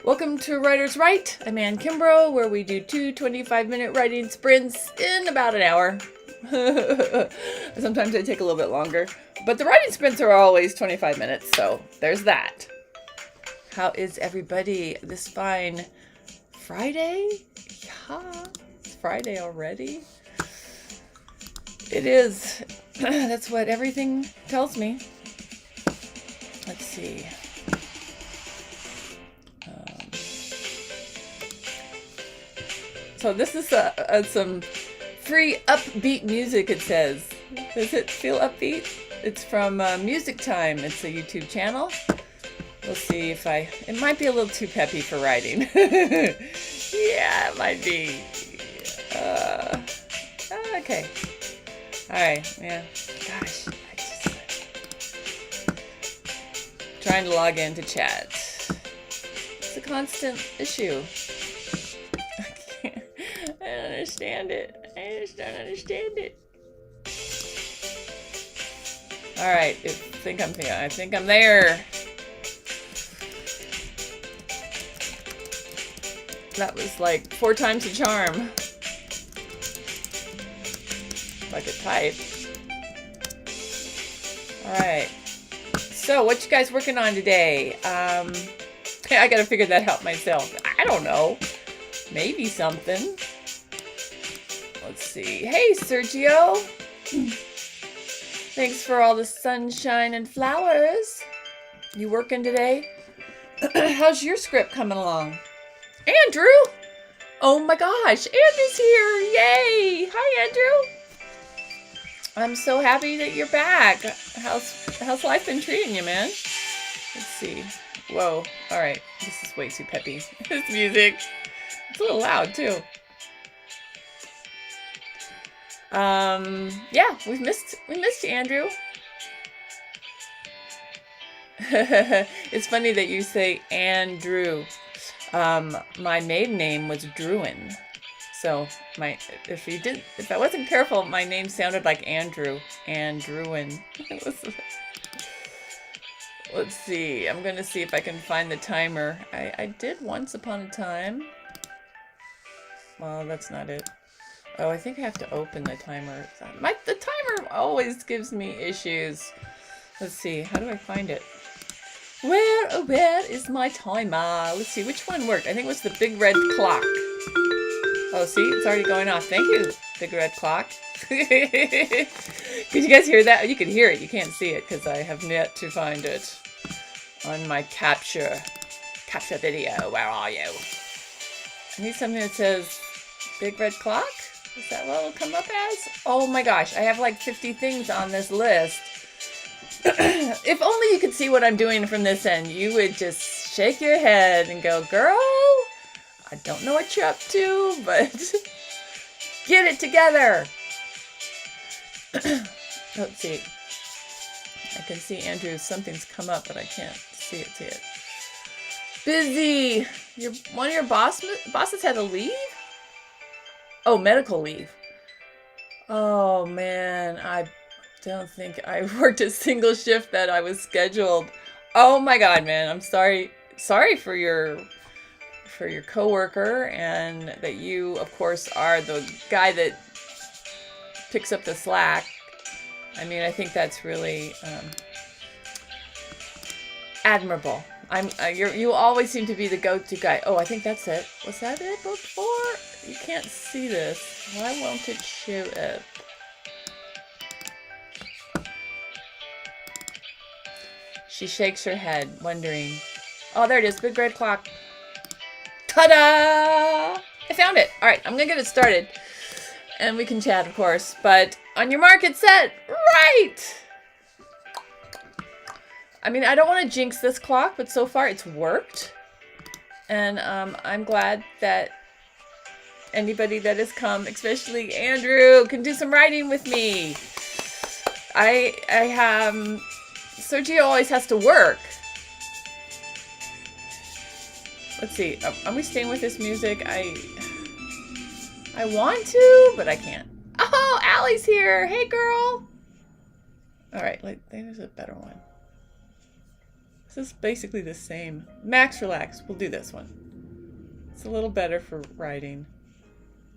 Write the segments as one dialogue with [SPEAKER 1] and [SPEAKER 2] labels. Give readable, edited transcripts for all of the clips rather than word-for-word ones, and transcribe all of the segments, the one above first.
[SPEAKER 1] Welcome to Writer's Write. I'm Ann Kimbrough, where we do two 25-minute writing sprints in about an hour. Sometimes they take a little bit longer, but the writing sprints are always 25 minutes, so there's that. How is everybody this fine Friday? Yeah, it's Friday already. It is. That's what everything tells me. Let's see. So this is some free upbeat music, it says. Does it feel upbeat? It's from Music Time. It's a YouTube channel. We'll see if it might be a little too peppy for writing. Yeah, it might be. Okay. All right, yeah. Gosh, trying to log into chat. It's a constant issue. I don't understand it. I just don't understand it. All right, I think I'm there. That was like 4 times the charm. If I could type. All right. So, what you guys working on today? I gotta figure that out myself. I don't know. Maybe something. Let's see. Hey, Sergio. Thanks for all the sunshine and flowers. You working today? How's your script coming along? Andrew! Oh my gosh, Andrew's here! Yay! Hi, Andrew. I'm so happy that you're back. How's life been treating you, man? Let's see. Whoa. All right. This is way too peppy. This music. It's a little loud too. Yeah, we missed you, Andrew. It's funny that you say Andrew. My maiden name was Druin. So if I wasn't careful, my name sounded like Andrew. Andrewin. Let's see. I'm gonna see if I can find the timer. I did once upon a time. Well, that's not it. Oh, I think I have to open the timer. The timer always gives me issues. Let's see. How do I find it? Where is my timer? Let's see. Which one worked? I think it was the big red clock. Oh, see? It's already going off. Thank you, big red clock. Did you guys hear that? You can hear it. You can't see it because I have yet to find it on my capture video. Where are you? I need something that says big red clock. Is that what it'll come up as? Oh my gosh, I have like 50 things on this list. If only you could see what I'm doing from this end, you would just shake your head and go, girl, I don't know what you're up to, but get it together. Let's see. I can see Andrew, something's come up, but I can't see it. Busy. One of your bosses had to leave? Oh, medical leave. Oh man, I don't think I worked a single shift that I was scheduled. Oh my god, man, I'm sorry for your coworker, and that you, of course, are the guy that picks up the slack. I mean, I think that's really admirable. You always seem to be the go-to guy. Oh, I think that's it. Was that it before? You can't see this. Why won't it show up? She shakes her head, wondering. Oh, there it is. Big red clock. Ta-da! I found it. All right, I'm gonna get it started, and we can chat, of course. But on your mark, get set, right! I mean, I don't want to jinx this clock, but so far it's worked. And I'm glad that anybody that has come, especially Andrew, can do some writing with me. I have... Sergio always has to work. Let's see. Are we staying with this music? I want to, but I can't. Oh, Allie's here. Hey, girl. All right. There's a better one. This is basically the same. Max Relax. We'll do this one. It's a little better for writing.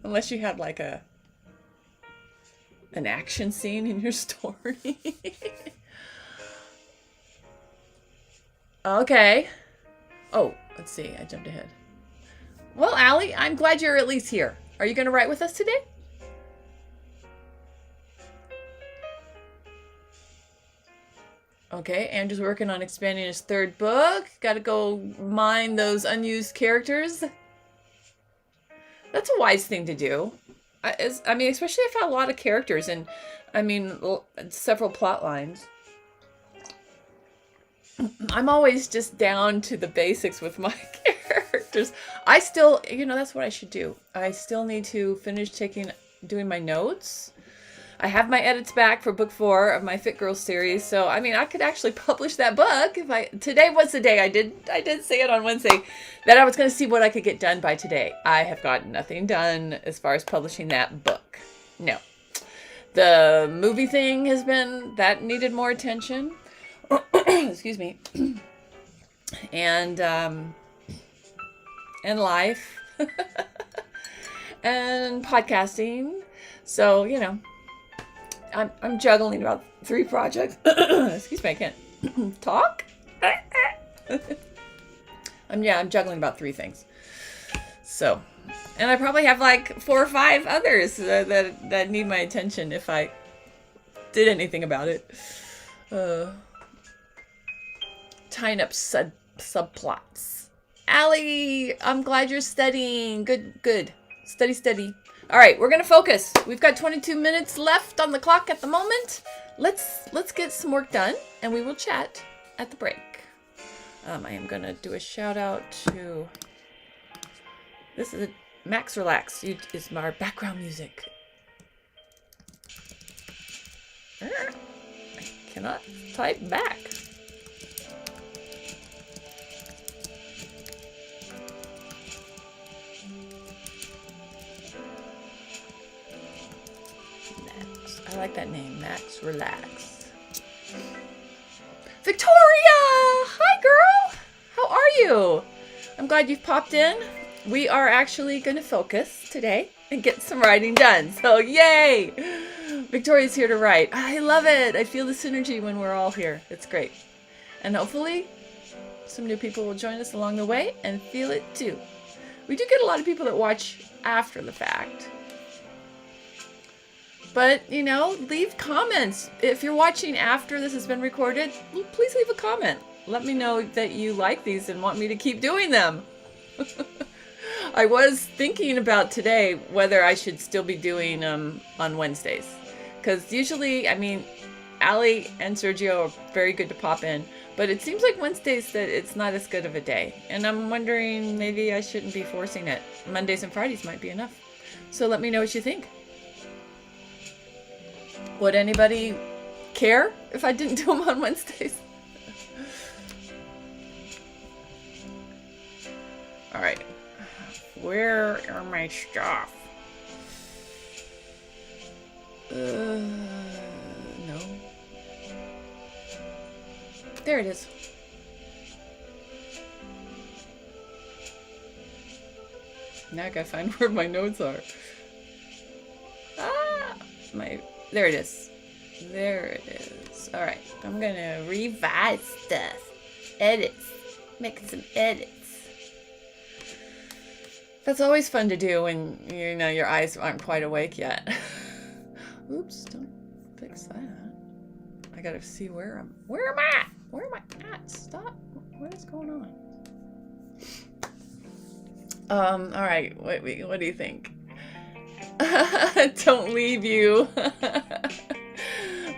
[SPEAKER 1] Unless you had like an action scene in your story. Okay. Oh, let's see. I jumped ahead. Well, Allie, I'm glad you're at least here. Are you going to write with us today? Okay, Andrew's working on expanding his third book. Got to go mine those unused characters. That's a wise thing to do. I mean, especially if I have a lot of characters and, I mean, several plot lines. I'm always just down to the basics with my characters. I still, that's what I should do. I still need to finish doing my notes. I have my edits back for book 4 of my Fit Girls series. So, I mean, I could actually publish that book today was the day I did say it on Wednesday that I was going to see what I could get done by today. I have gotten nothing done as far as publishing that book. No. The movie thing that needed more attention. Excuse me. And life. And podcasting. So, I'm juggling about 3 projects. Excuse me, I can't talk. I'm juggling about 3 things. So, and I probably have like 4 or 5 others that need my attention if I did anything about it. Tying up subplots. Allie, I'm glad you're studying. Good. Steady. All right, we're going to focus. We've got 22 minutes left on the clock at the moment. Let's get some work done, and we will chat at the break. I am going to do a shout out to... This is Max Relax. Is our background music. I cannot type back. I like that name, Max Relax. Victoria! Hi, girl! How are you? I'm glad you've popped in. We are actually going to focus today and get some writing done. So, yay! Victoria's here to write. I love it. I feel the synergy when we're all here. It's great. And hopefully, some new people will join us along the way and feel it too. We do get a lot of people that watch after the fact. But, leave comments. If you're watching after this has been recorded, please leave a comment. Let me know that you like these and want me to keep doing them. I was thinking about today whether I should still be doing them on Wednesdays. Because usually, Allie and Sergio are very good to pop in. But it seems like Wednesdays that it's not as good of a day. And I'm wondering maybe I shouldn't be forcing it. Mondays and Fridays might be enough. So let me know what you think. Would anybody care if I didn't do them on Wednesdays? All right. Where are my stuff? No. There it is. Now I gotta find where my notes are. There it is. There it is. All right. I'm going to revise stuff. Edits. Make some edits. That's always fun to do when, your eyes aren't quite awake yet. Oops. Don't fix that. I got to see where am I at? Where am I at? Stop. What is going on? All right. What do you think? Don't leave you.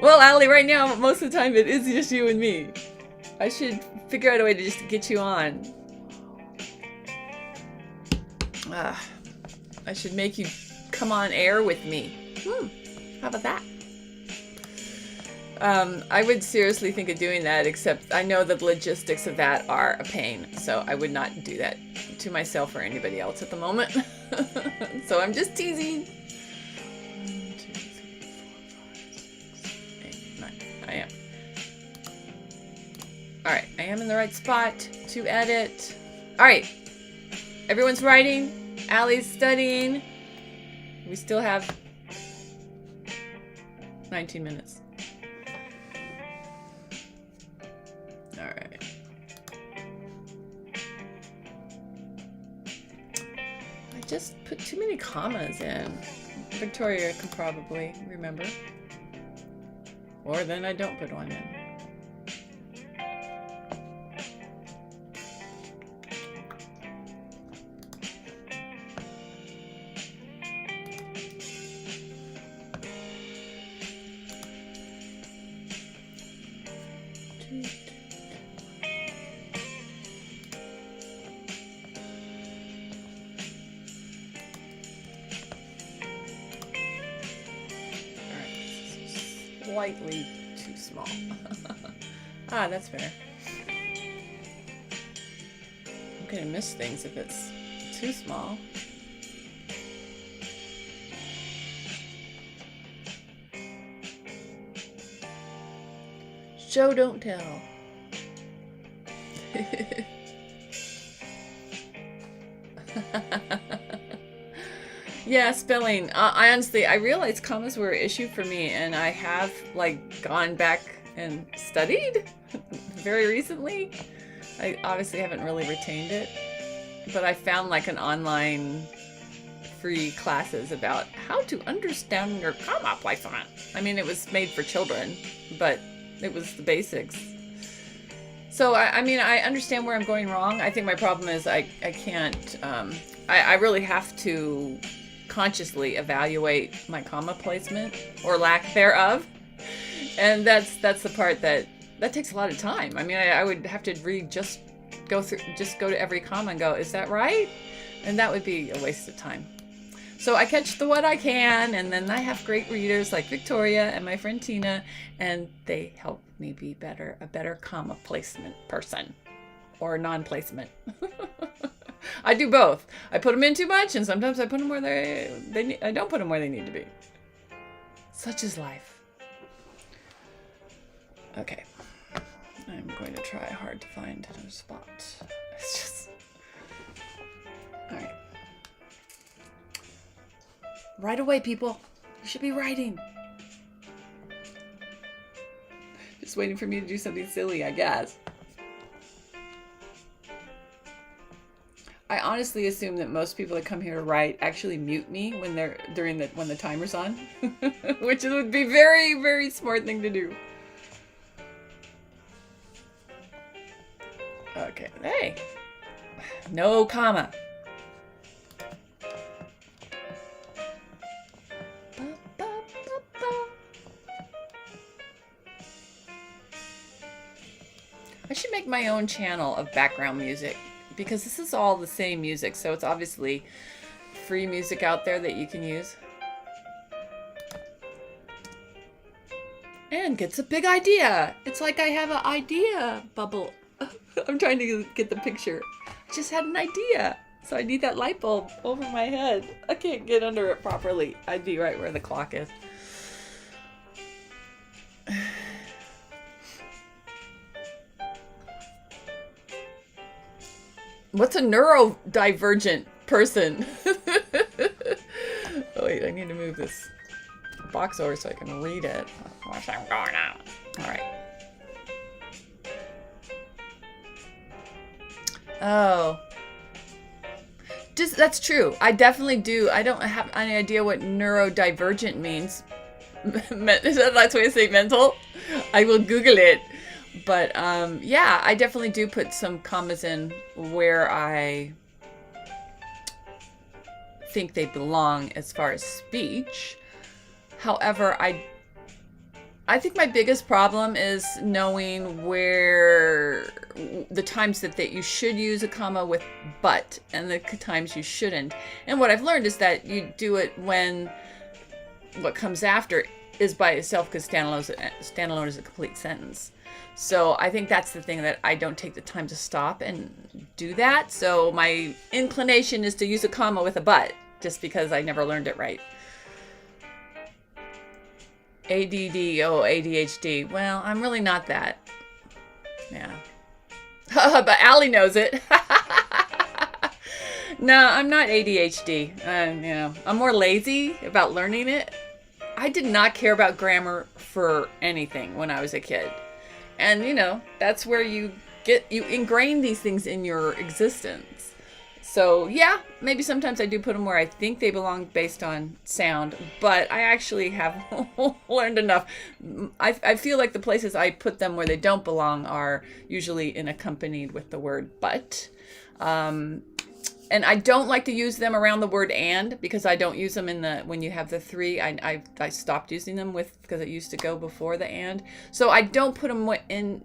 [SPEAKER 1] Well, Allie, right now, most of the time, it is just you and me. I should figure out a way to just get you on. I should make you come on air with me. How about that? I would seriously think of doing that, except I know the logistics of that are a pain, so I would not do that to myself or anybody else at the moment. So I'm just teasing. 1, 2, 3, 4, 5, 6, 7, 8, 9. I am. All right, I am in the right spot to edit. All right, everyone's writing. Allie's studying. We still have 19 minutes. All right. I just put too many commas in. Victoria can probably remember. Or then I don't put one in. Slightly too small. Ah, that's fair. I'm gonna miss things if it's too small. Show, don't tell. Yeah, spelling. I honestly, I realized commas were an issue for me, and I have like gone back and studied very recently. I obviously haven't really retained it, but I found like an online free classes about how to understand your comma placement. I mean, it was made for children, but it was the basics. So I mean, I understand where I'm going wrong. I think my problem is I can't. I really have to consciously evaluate my comma placement or lack thereof, and that's the part that takes a lot of time. I mean, I would have to go to every comma and go, is that right? And that would be a waste of time. So I catch what I can, and then I have great readers like Victoria and my friend Tina, and they help me be a better comma placement person, or non-placement. I do both. I put them in too much, and sometimes I put them where I don't put them where they need to be. Such is life. Okay. I'm going to try hard to find another spot. It's just... Alright. Right away, people. You should be writing. Just waiting for me to do something silly, I guess. I honestly assume that most people that come here to write actually mute me when when the timer's on, which would be very, very smart thing to do. Okay, hey, no comma. I should make my own channel of background music, because this is all the same music, so it's obviously free music out there that you can use. And gets a big idea. It's like I have an idea bubble. I'm trying to get the picture. I just had an idea. So I need that light bulb over my head. I can't get under it properly. I'd be right where the clock is. What's a neurodivergent person? Oh wait, I need to move this box over so I can read it. What's going on? Alright. Oh. That's true. I definitely do. I don't have any idea what neurodivergent means. Is that the way to say mental? I will Google it. But yeah, I definitely do put some commas in where I think they belong as far as speech. However, I think my biggest problem is knowing where the times that you should use a comma with but and the times you shouldn't. And what I've learned is that you do it when what comes after is by itself, because standalone is a complete sentence. So I think that's the thing, that I don't take the time to stop and do that. So my inclination is to use a comma with a but, just because I never learned it right. ADD, oh, ADHD. Well, I'm really not that. Yeah. But Allie knows it. No, I'm not ADHD. I'm more lazy about learning it. I did not care about grammar for anything when I was a kid. And, that's where you ingrain these things in your existence. So, yeah, maybe sometimes I do put them where I think they belong based on sound, but I actually have learned enough. I feel like the places I put them where they don't belong are usually accompanied with the word but. And I don't like to use them around the word and, because I don't use them when you have the three. I stopped using them because it used to go before the and. So I don't put them in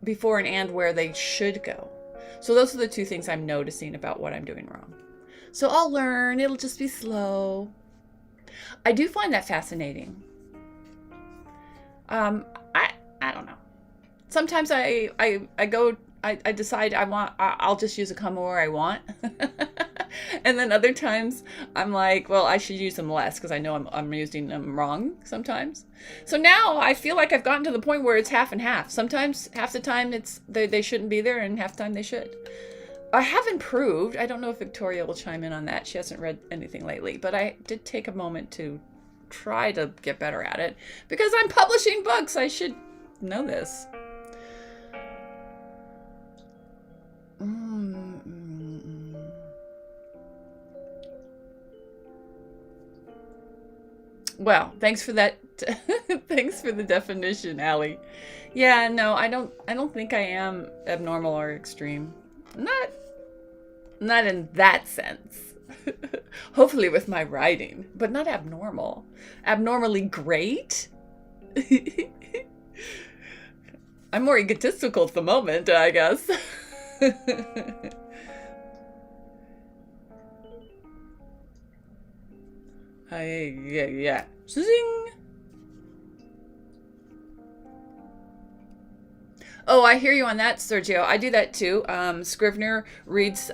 [SPEAKER 1] before an and where they should go. So those are the two things I'm noticing about what I'm doing wrong. So I'll learn. It'll just be slow. I do find that fascinating. I don't know. Sometimes I decide I'll just use a comma where I want. And then other times I'm like, well, I should use them less because I know I'm using them wrong sometimes. So now I feel like I've gotten to the point where it's half and half. Sometimes half the time they shouldn't be there and half the time they should. I have improved. I don't know if Victoria will chime in on that. She hasn't read anything lately, but I did take a moment to try to get better at it because I'm publishing books. I should know this. Well, thanks for that. Thanks for the definition, Allie. Yeah, no, I don't think I am abnormal or extreme. Not in that sense. Hopefully with my writing, but not abnormal. Abnormally great? I'm more egotistical at the moment, I guess. Yeah. Zing! Oh, I hear you on that, Sergio. I do that too. Scrivener reads.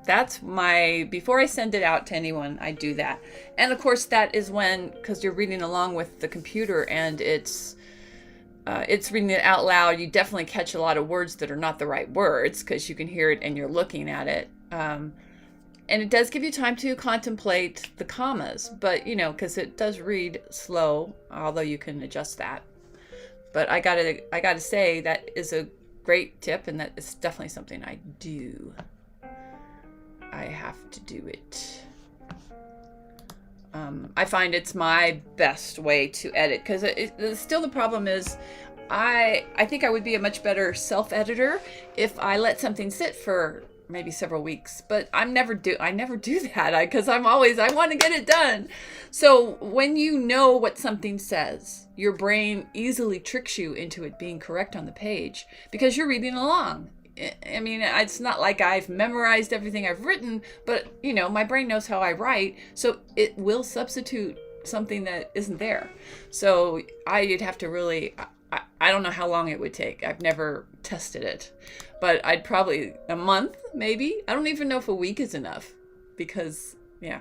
[SPEAKER 1] That's my, before I send it out to anyone, I do that. And of course, that is because you're reading along with the computer and it's reading it out loud. You definitely catch a lot of words that are not the right words because you can hear it and you're looking at it. And it does give you time to contemplate the commas, but because it does read slow, although you can adjust that. But I gotta say that is a great tip, and that is definitely something I do. I have to do it. I find it's my best way to edit because still the problem is I think I would be a much better self-editor if I let something sit for maybe several weeks, but I never do that because I want to get it done. So when you know what something says, your brain easily tricks you into it being correct on the page because you're reading along. I mean, it's not like I've memorized everything I've written, but my brain knows how I write, so it will substitute something that isn't there. So you'd have to really, I don't know how long it would take. I've never tested it, but I'd probably a month, maybe. I don't even know if a week is enough because, yeah.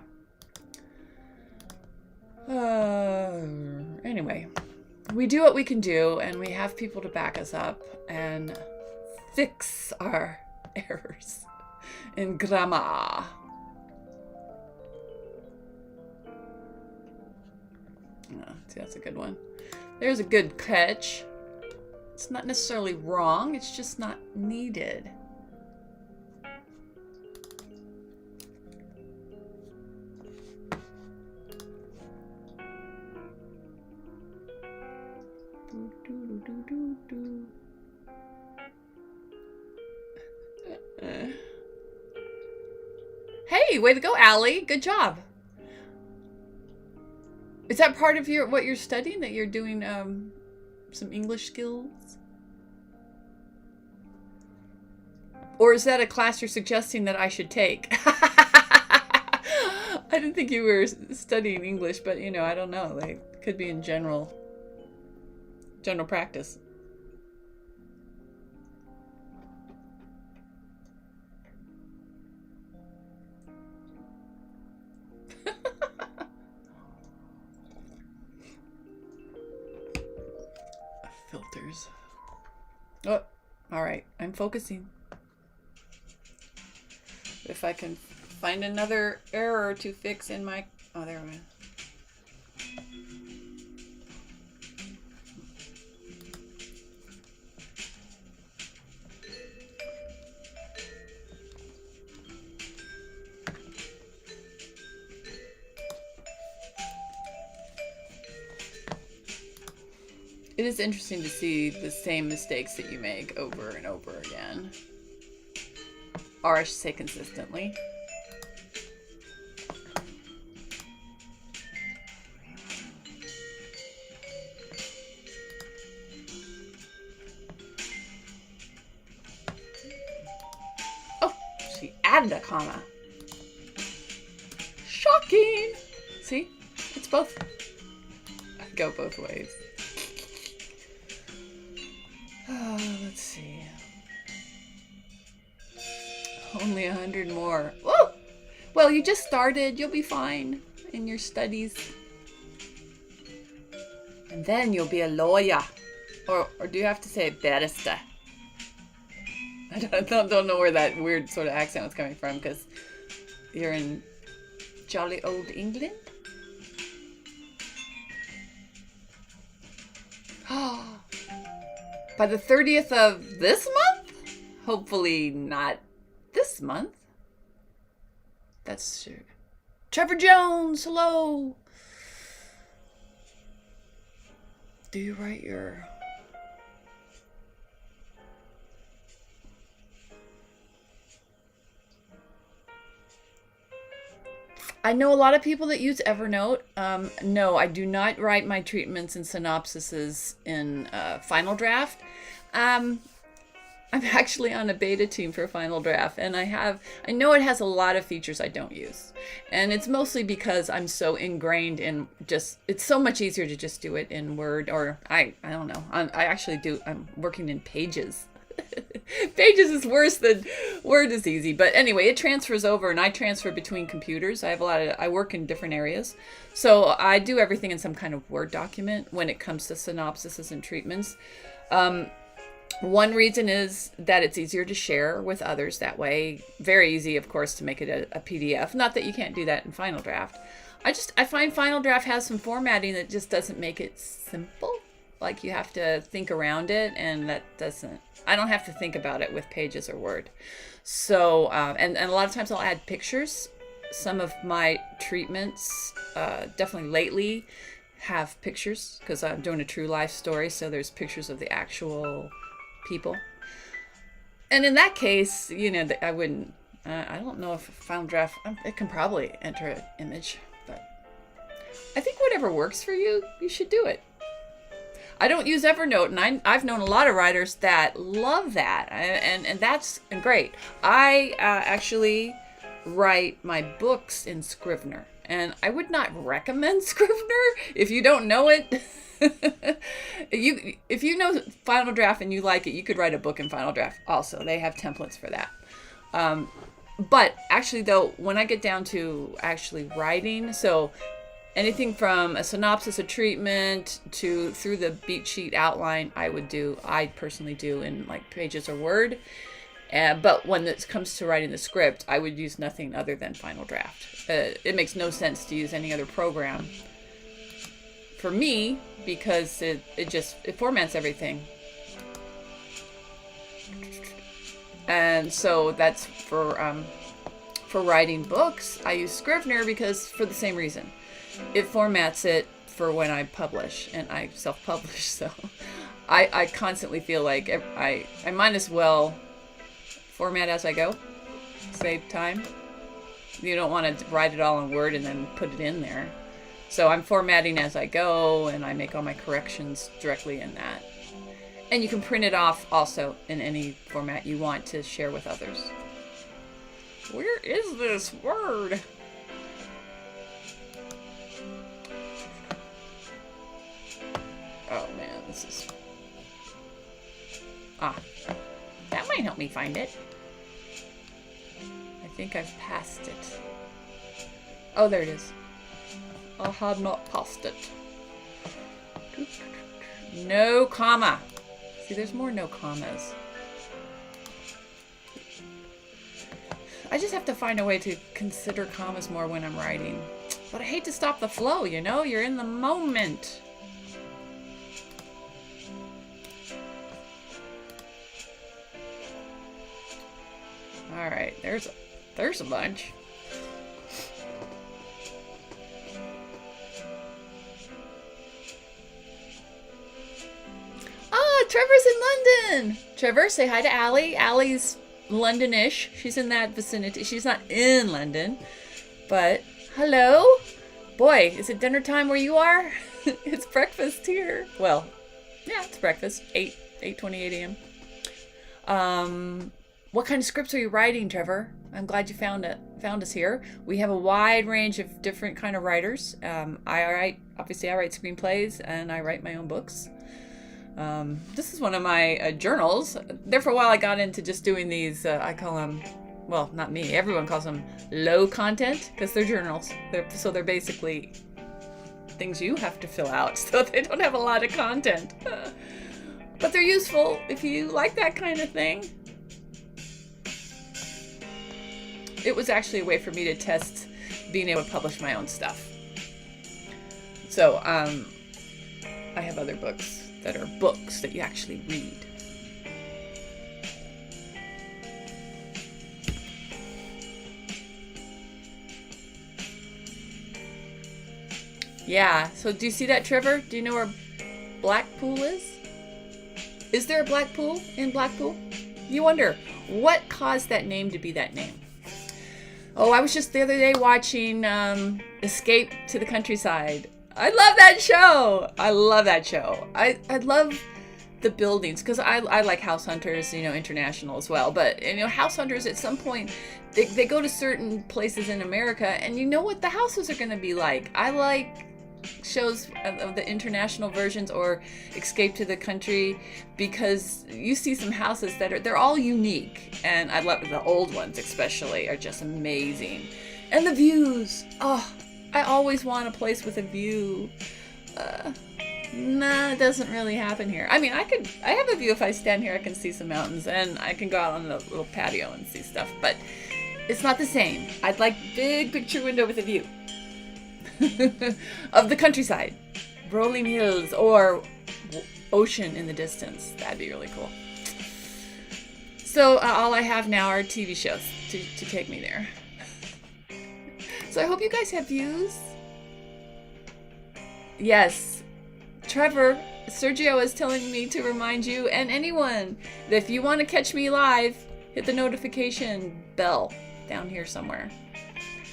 [SPEAKER 1] Anyway, we do what we can do, and we have people to back us up and fix our errors in grammar. See, that's a good one. There's a good catch. It's not necessarily wrong, it's just not needed. Hey, way to go, Allie. Good job. Is that part of what you're studying, that you're doing some English skills? Or is that a class you're suggesting that I should take? I didn't think you were studying English, but I don't know. They could be in general practice. Filters. Oh, All right, I'm focusing. If I can find another error to fix in my... Oh, there we go. It is interesting to see the same mistakes that you make over and over again. Or I should say consistently. Oh, she added a comma. Shocking! See? It's both. I go both ways. Let's see. Only 100 more. Whoa! Well, you just started. You'll be fine in your studies. And then you'll be a lawyer. Or do you have to say barrister? I don't know where that weird sort of accent was coming from, because you're in jolly old England. By the 30th of this month? Hopefully not this month. That's true. Trevor Jones, hello. Do you write your... I know a lot of people that use Evernote. No, I do not write my treatments and synopsises in Final Draft. I'm actually on a beta team for Final Draft, and I know it has a lot of features I don't use. And it's mostly because I'm so ingrained in it's so much easier to just do it in Word, or I don't know. I'm working in Pages. Pages is worse than Word is easy. But anyway, it transfers over, and I transfer between computers. I work in different areas. So I do everything in some kind of Word document when it comes to synopsises and treatments. One reason is that it's easier to share with others that way. Very easy, of course, to make it a PDF. Not that you can't do that in Final Draft. I find Final Draft has some formatting that just doesn't make it simple. Like you have to think around it, and I don't have to think about it with Pages or Word. So, and a lot of times I'll add pictures. Some of my treatments, definitely lately, have pictures because I'm doing a true life story. So there's pictures of the actual people. And in that case, I wouldn't, I don't know if Final Draft, it can probably enter an image, but I think whatever works for you, you should do it. I don't use Evernote, and I've known a lot of writers that love that, and that's great. I actually write my books in Scrivener, and I would not recommend Scrivener if you don't know it. If you know Final Draft and you like it, you could write a book in Final Draft also. They have templates for that. But actually, though, when I get down to actually writing, so anything from a synopsis, a treatment, through the beat sheet outline, I personally do in like Pages or Word. But when it comes to writing the script, I would use nothing other than Final Draft. It makes no sense to use any other program for me because it formats everything. And so that's for writing books. I use Scrivener because for the same reason. It formats it for when I publish, and I self-publish, so I constantly feel like I might as well format as I go, save time. You don't want to write it all in Word and then put it in there. So I'm formatting as I go, and I make all my corrections directly in that. And you can print it off also in any format you want to share with others. Where is this word? Oh man, this is... that might help me find it. I think I've passed it. Oh, there it is. I had not passed it. No comma. See, there's more no commas. I just have to find a way to consider commas more when I'm writing. But I hate to stop the flow, you know? You're in the moment. Alright, there's a bunch. Ah, Trevor's in London! Trevor, say hi to Allie. Allie's Londonish. She's in that vicinity. She's not in London, but hello? Boy, is it dinner time where you are? It's breakfast here. Well, yeah, it's breakfast. 8:28 a.m. What kind of scripts are you writing, Trevor? I'm glad you found us here. We have a wide range of different kind of writers. Obviously I write screenplays and I write my own books. This is one of my journals. There for a while I got into just doing these, I call them, well, not me, everyone calls them low content, because they're journals. They're basically things you have to fill out, so they don't have a lot of content. But they're useful if you like that kind of thing. It was actually a way for me to test being able to publish my own stuff. So, I have other books that are books that you actually read. Yeah, so do you see that, Trevor? Do you know where Blackpool is? Is there a Blackpool in Blackpool? You wonder, what caused that name to be that name? Oh, I was just the other day watching Escape to the Countryside. I love that show. I love that show. I love the buildings because I like House Hunters, International as well. But, House Hunters at some point, they go to certain places in America and you know what the houses are going to be like. I like shows of the international versions or Escape to the Country because you see some houses that they're all unique, and I love the old ones especially are just amazing. And the views, I always want a place with a view. Nah, it doesn't really happen here. I mean, I have a view. If I stand here I can see some mountains and I can go out on the little patio and see stuff, but it's not the same. I'd like big picture window with a view of the countryside, rolling hills, or ocean in the distance. That'd be really cool. So all I have now are TV shows to take me there. So I hope you guys have views. Yes, Trevor, Sergio is telling me to remind you and anyone that if you want to catch me live, hit the notification bell down here somewhere.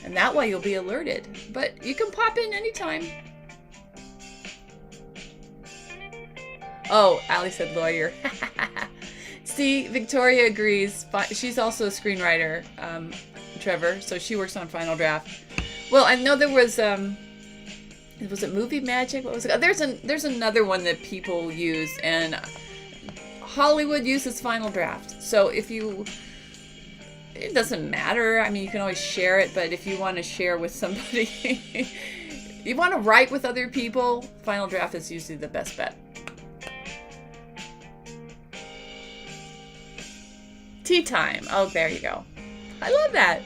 [SPEAKER 1] And that way you'll be alerted. But you can pop in anytime. Oh, Allie said lawyer. See, Victoria agrees. She's also a screenwriter, Trevor, so she works on Final Draft. Well, I know there was it Movie Magic? What was it? There's another one that people use, and Hollywood uses Final Draft. So it doesn't matter. I mean, you can always share it, but if you want to share with somebody, you want to write with other people, Final Draft is usually the best bet. Tea time. Oh, there you go. I love that.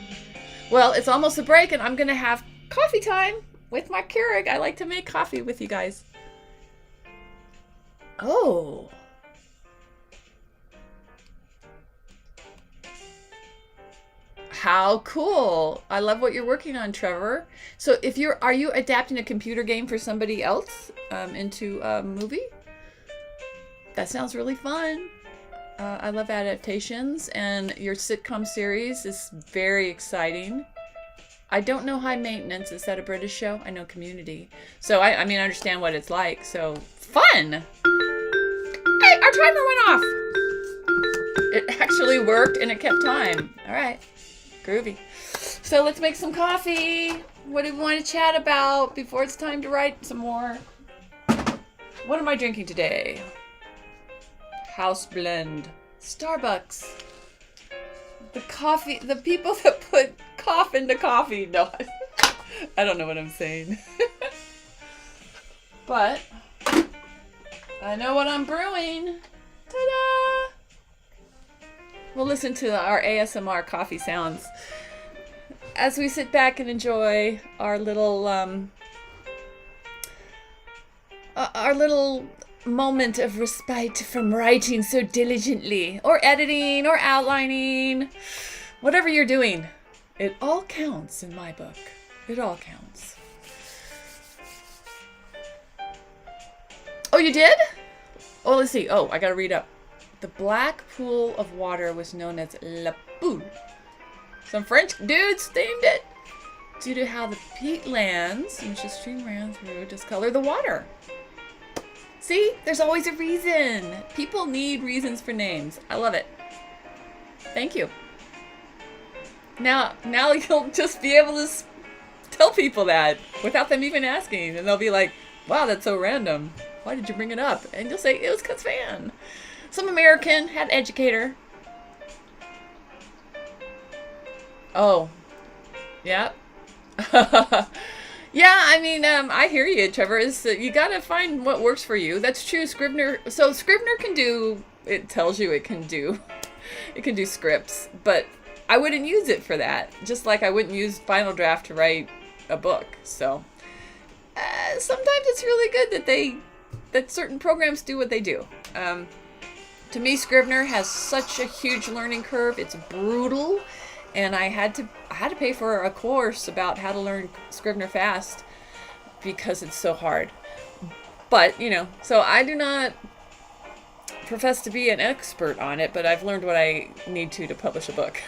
[SPEAKER 1] Well, it's almost a break, and I'm going to have coffee time with my Keurig. I like to make coffee with you guys. Oh. How cool. I love what you're working on, Trevor. So are you adapting a computer game for somebody else into a movie? That sounds really fun. I love adaptations, and your sitcom series is very exciting. I don't know High Maintenance. Is that a British show? I know Community. So I mean, I understand what it's like. So fun. Hey, our timer went off. It actually worked and it kept time. All right. Groovy. So let's make some coffee. What do we want to chat about before it's time to write some more? What am I drinking today? House blend. Starbucks. The coffee, the people that put cough into coffee. No, I don't know what I'm saying. But I know what I'm brewing. Ta-da! We'll listen to our ASMR coffee sounds as we sit back and enjoy our little moment of respite from writing so diligently, or editing, or outlining, whatever you're doing. It all counts in my book. It all counts. Oh, you did? Oh, let's see. Oh, I gotta read up. The black pool of water was known as La Poule. Some French dudes named it due to how the peatlands in which the stream ran through discolor the water. See, there's always a reason. People need reasons for names. I love it. Thank you. Now you'll just be able to tell people that without them even asking, and they'll be like, "Wow, that's so random. Why did you bring it up?" And you'll say, "It was 'cause fan. Some American had educator." Oh, yeah. Yeah, I mean, I hear you, Trevor. You gotta find what works for you. That's true. Scrivener. So Scrivener can do. It tells you it can do. It can do scripts, but I wouldn't use it for that. Just like I wouldn't use Final Draft to write a book. So sometimes it's really good that certain programs do what they do. To me, Scrivener has such a huge learning curve. It's brutal. And I had to pay for a course about how to learn Scrivener fast because it's so hard. But, so I do not profess to be an expert on it, but I've learned what I need to publish a book.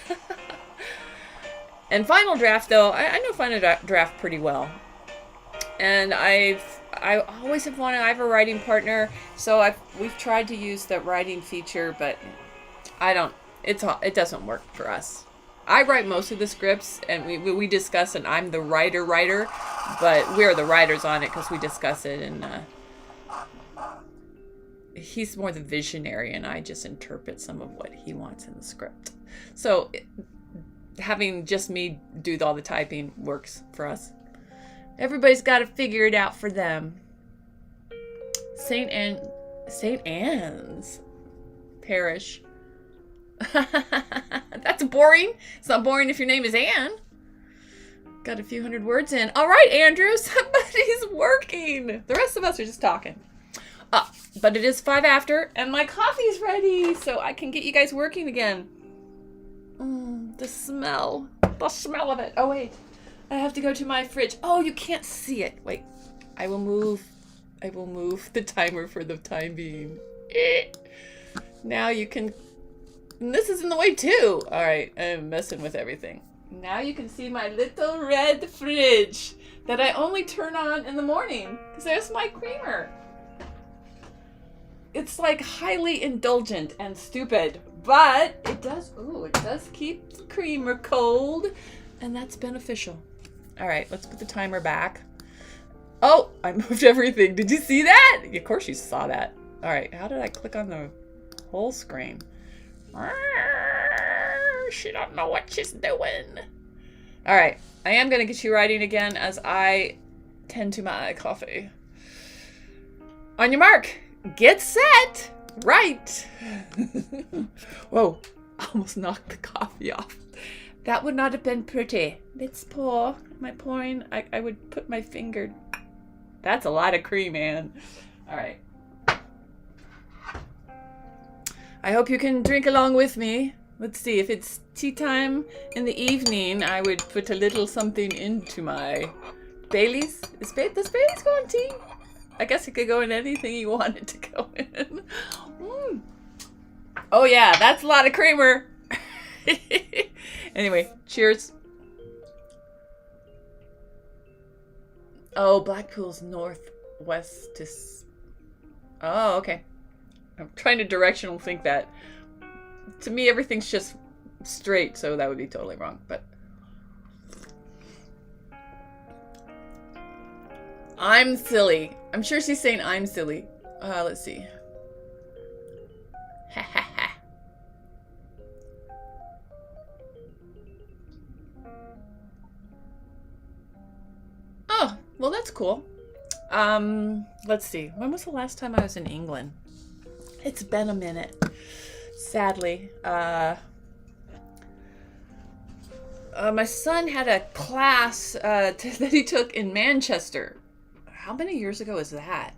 [SPEAKER 1] And Final Draft, though, I know Final Draft pretty well. And I always have wanted. I have a writing partner, so we've tried to use the writing feature, but it doesn't work for us. I write most of the scripts, and we discuss, and I'm the writer, but we're the writers on it because we discuss it, and he's more the visionary, and I just interpret some of what he wants in the script. So having just me do all the typing works for us. Everybody's got to figure it out for them. St. Anne's Parish. That's boring. It's not boring if your name is Anne. Got a few hundred words in. All right, Andrew, somebody's working. The rest of us are just talking. But it is 5 after, and my coffee's ready, so I can get you guys working again. The smell of it. Oh, wait. I have to go to my fridge. Oh, you can't see it. Wait. I will move the timer for the time being. Now you can... And this is in the way too. All right, I'm messing with everything. Now you can see my little red fridge that I only turn on in the morning because there's my creamer. It's like highly indulgent and stupid, but it does keep the creamer cold, and that's beneficial. All right, let's put the timer back. Oh, I moved everything. Did you see that? Of course you saw that. All right, how did I click on the whole screen? She don't know what she's doing. All right, I am going to get you writing again as I tend to my coffee. On your mark, get set, write. Whoa, almost knocked the coffee off. That would not have been pretty. Let's pour. Am I pouring? I would put my finger. That's a lot of cream, man. All right. I hope you can drink along with me. Let's see, if it's tea time in the evening, I would put a little something into my Bailey's. Does Bailey's go in tea? I guess it could go in anything you want it to go in. Oh yeah, that's a lot of creamer. Anyway, cheers. Oh, Blackpool's northwest to... Oh, okay. I'm trying to directional think that. To me, everything's just straight, so that would be totally wrong. But I'm silly. I'm sure she's saying I'm silly. Let's see. Ha ha ha. Oh, well, that's cool. Let's see. When was the last time I was in England? It's been a minute. Sadly. My son had a class that he took in Manchester. How many years ago is that?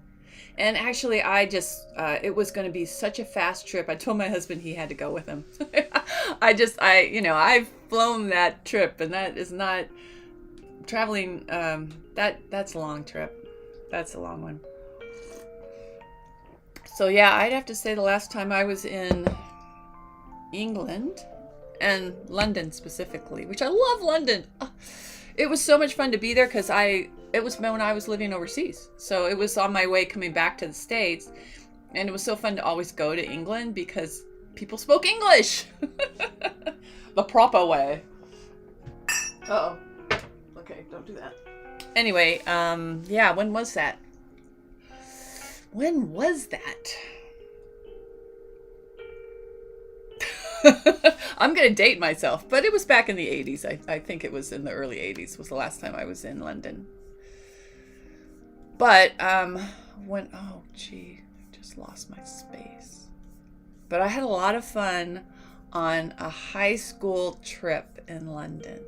[SPEAKER 1] And actually, it was going to be such a fast trip. I told my husband he had to go with him. I've flown that trip, and that is not traveling. That's a long trip. That's a long one. So yeah, I'd have to say the last time I was in England, and London specifically, which I love London. It was so much fun to be there because it was when I was living overseas. So it was on my way coming back to the States. And it was so fun to always go to England because people spoke English the proper way. Uh-oh. Okay, don't do that. Anyway, yeah, when was that? When was that? I'm going to date myself, but it was back in the 80s. I think it was in the early 80s was the last time I was in London. But oh gee, I just lost my space. But I had a lot of fun on a high school trip in London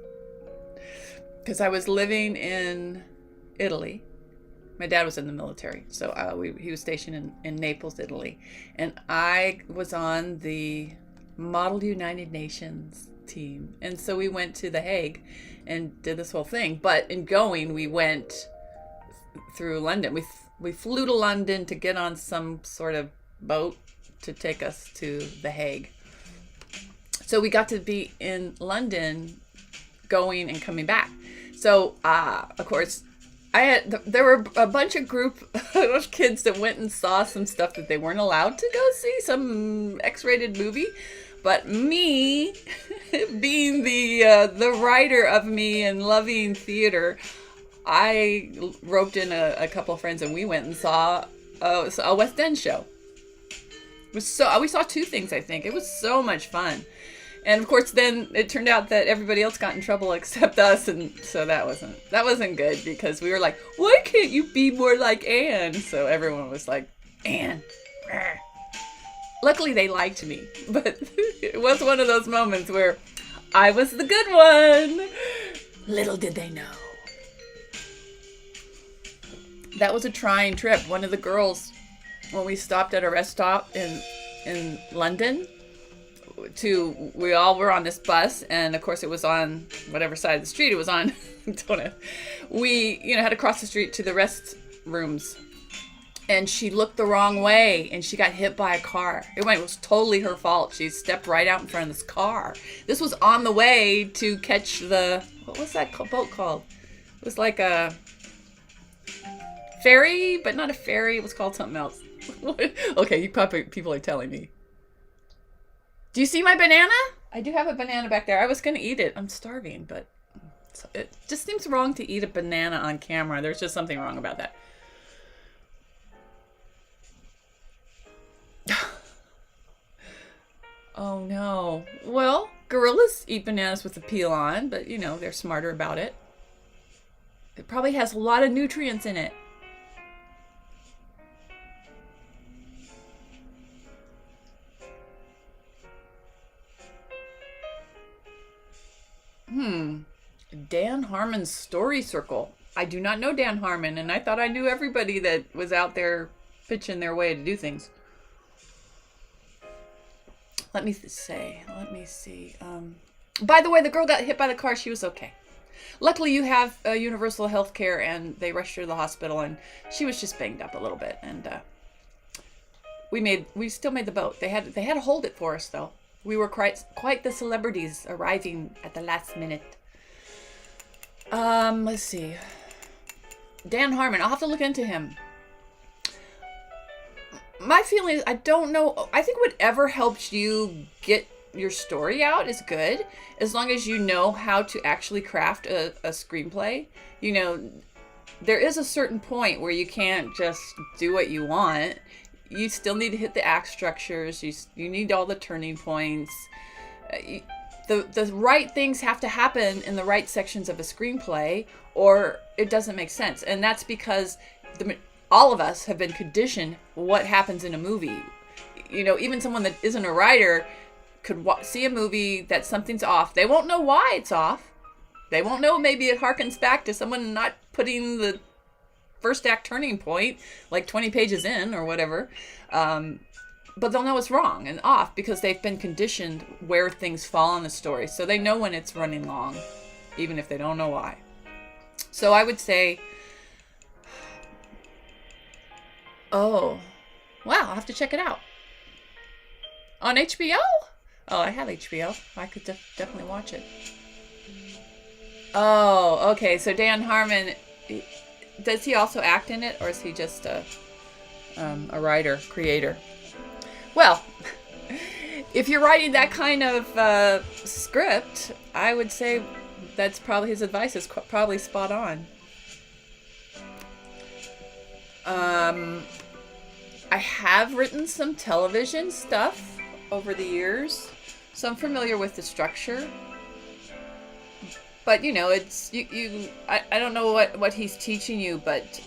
[SPEAKER 1] because I was living in Italy. My dad was in the military, so he was stationed in Naples, Italy, and I was on the Model United Nations team. And so we went to The Hague and did this whole thing. But in going, we went through London. We flew to London to get on some sort of boat to take us to The Hague. So we got to be in London going and coming back. So, of course, there were a bunch of group of kids that went and saw some stuff that they weren't allowed to go see, some X-rated movie. But me, being the writer of me and loving theater, I roped in a couple of friends and we went and saw a West End show. We saw two things, I think. It was so much fun. And of course, then it turned out that everybody else got in trouble except us, and so that wasn't good because we were like, why can't you be more like Anne? So everyone was like, Anne. Luckily, they liked me, but it was one of those moments where I was the good one. Little did they know. That was a trying trip. One of the girls, when we stopped at a rest stop in London, we all were on this bus, and of course it was on whatever side of the street it was on. We had to cross the street to the restrooms, and she looked the wrong way and she got hit by a car. It was totally her fault. She stepped right out in front of this car. This was on the way to catch what was that boat called? It was like a ferry, but not a ferry. It was called something else. Okay, people are telling me. Do you see my banana? I do have a banana back there. I was going to eat it. I'm starving, but it just seems wrong to eat a banana on camera. There's just something wrong about that. Oh no. Well, gorillas eat bananas with the peel on, but they're smarter about it. It probably has a lot of nutrients in it. Dan Harmon's Story Circle. I do not know Dan Harmon, and I thought I knew everybody that was out there pitching their way to do things. Let me see. By the way, the girl got hit by the car. She was okay. Luckily, you have universal health care, and they rushed her to the hospital, and she was just banged up a little bit. And we still made the boat. They had to hold it for us, though. We were quite the celebrities arriving at the last minute. Let's see. Dan Harmon. I'll have to look into him. My feeling is, I don't know. I think whatever helps you get your story out is good, as long as you know how to actually craft a screenplay. There is a certain point where you can't just do what you want. You still need to hit the act structures. You need all the turning points. The right things have to happen in the right sections of a screenplay, or it doesn't make sense. And that's because all of us have been conditioned what happens in a movie. Even someone that isn't a writer could see a movie that something's off. They won't know why it's off, They won't know. Maybe it harkens back to someone not putting the first act turning point like 20 pages in or whatever. But they'll know it's wrong and off because they've been conditioned where things fall in the story. So they know when it's running long, even if they don't know why. So I would say, oh, wow, I'll have to check it out. On HBO? Oh, I have HBO. I could definitely watch it. Oh, okay. So Dan Harmon, does he also act in it, or is he just a writer, creator? Well, if you're writing that kind of script, I would say that's probably his advice is probably spot on. I have written some television stuff over the years, so I'm familiar with the structure. But, you know, it's, I don't know what he's teaching you, but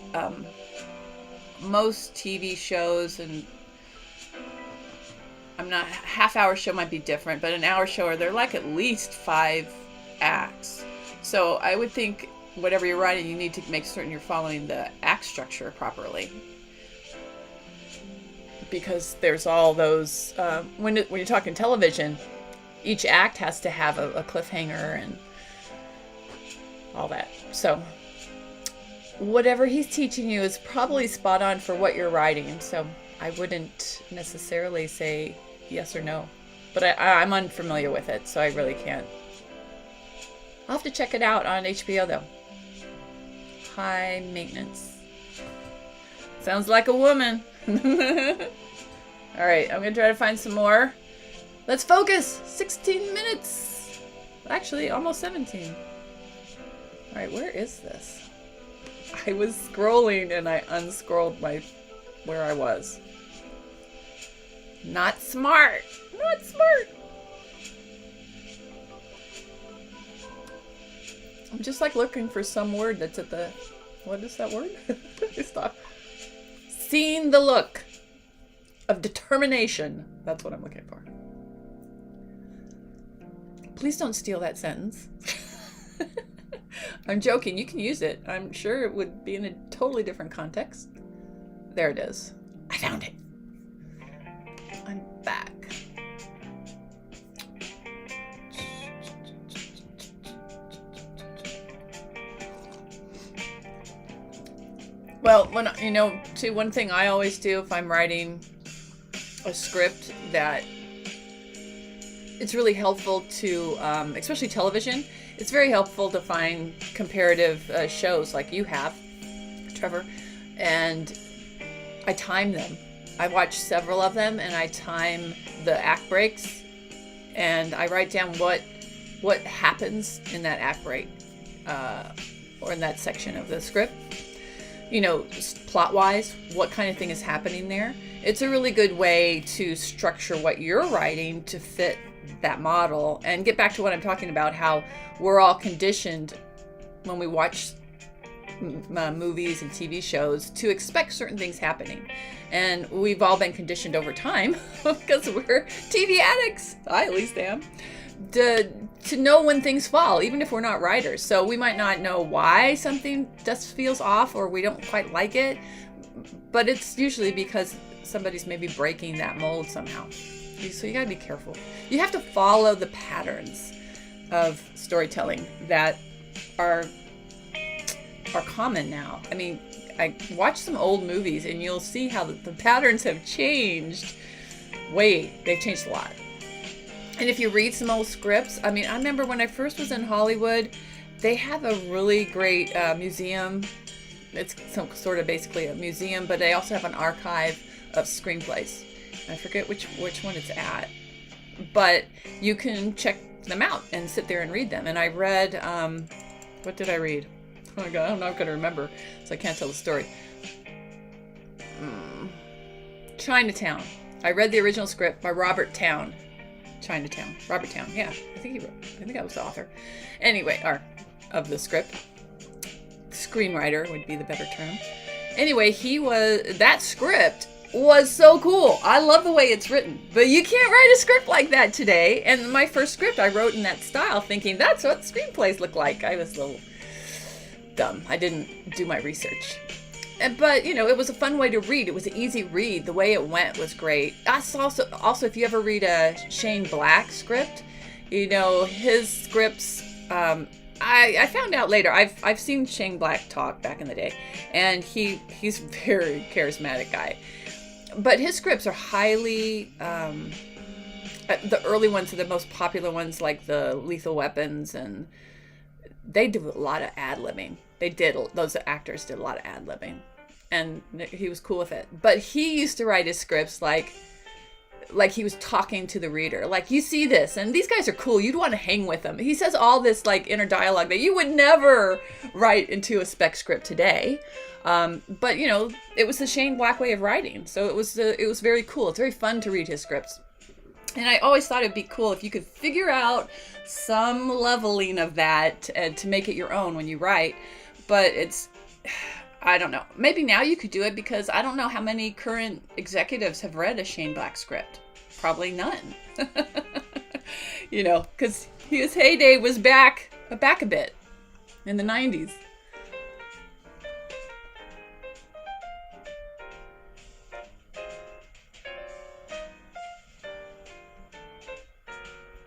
[SPEAKER 1] most TV shows, and I'm not, half-hour show might be different, but an hour show, they're like at least 5 acts. So I would think whatever you're writing, you need to make certain you're following the act structure properly. Because there's all those, when you're talking television, each act has to have a cliffhanger and all that. So whatever he's teaching you is probably spot on for what you're writing. So I wouldn't necessarily say yes or no. But I'm unfamiliar with it, so I really can't. I'll have to check it out on HBO, though. High Maintenance. Sounds like a woman. All right, I'm going to try to find some more. Let's focus. 16 minutes. Actually, almost 17. All right, where is this? I was scrolling and I unscrolled where I was. Not smart. Not smart. I'm just like looking for some word that's at the, what is that word? Stop. Seeing the look of determination. That's what I'm looking for. Please don't steal that sentence. I'm joking. You can use it. I'm sure it would be in a totally different context. There it is. I found it. I'm back. Well, one thing I always do if I'm writing a script, that it's really helpful to, especially television, it's very helpful to find comparative shows like you have, Trevor, and I time them. I watch several of them and I time the act breaks and I write down what happens in that act break or in that section of the script. You know, plot-wise, what kind of thing is happening there. It's a really good way to structure what you're writing to fit that model. And get back to what I'm talking about, how we're all conditioned when we watch movies and TV shows to expect certain things happening. And we've all been conditioned over time because we're TV addicts. I at least am. To know when things fall, even if we're not writers. So we might not know why something just feels off or we don't quite like it, but it's usually because somebody's maybe breaking that mold somehow. So you gotta be careful. You have to follow the patterns of storytelling that are common now. I mean, I watch some old movies and you'll see how the patterns have changed. They've changed a lot. And if you read some old scripts, I mean, I remember when I first was in Hollywood, they have a really great museum. It's some sort of basically a museum, but they also have an archive of screenplays. I forget which one it's at, but you can check them out and sit there and read them. And I read, what did I read? Oh my God, I'm not going to remember, so I can't tell the story. Chinatown. I read the original script by Robert Towne. Robert Towne, yeah. I think I was the author. Anyway, of the script. Screenwriter would be the better term. Anyway, that script was so cool. I love the way it's written, but you can't write a script like that today. And my first script I wrote in that style, thinking that's what screenplays look like. I was a little dumb. I didn't do my research. But you know, it was a fun way to read. It was an easy read. The way it went was great. That's also if you ever read a Shane Black script, you know his scripts. I found out later. I've seen Shane Black talk back in the day, and he's a very charismatic guy. But his scripts are highly. The early ones are the most popular ones, like the Lethal Weapons, and they do a lot of ad-libbing. Those actors did a lot of ad-libbing, and he was cool with it. But he used to write his scripts like he was talking to the reader. Like, you see this, and these guys are cool. You'd want to hang with them. He says all this like inner dialogue that you would never write into a spec script today. But you know, it was the Shane Black way of writing, so it was very cool. It's very fun to read his scripts. And I always thought it'd be cool if you could figure out some leveling of that to make it your own when you write. But I don't know. Maybe now you could do it, because I don't know how many current executives have read a Shane Black script. Probably none. You know, because his heyday was back a bit in the 90s.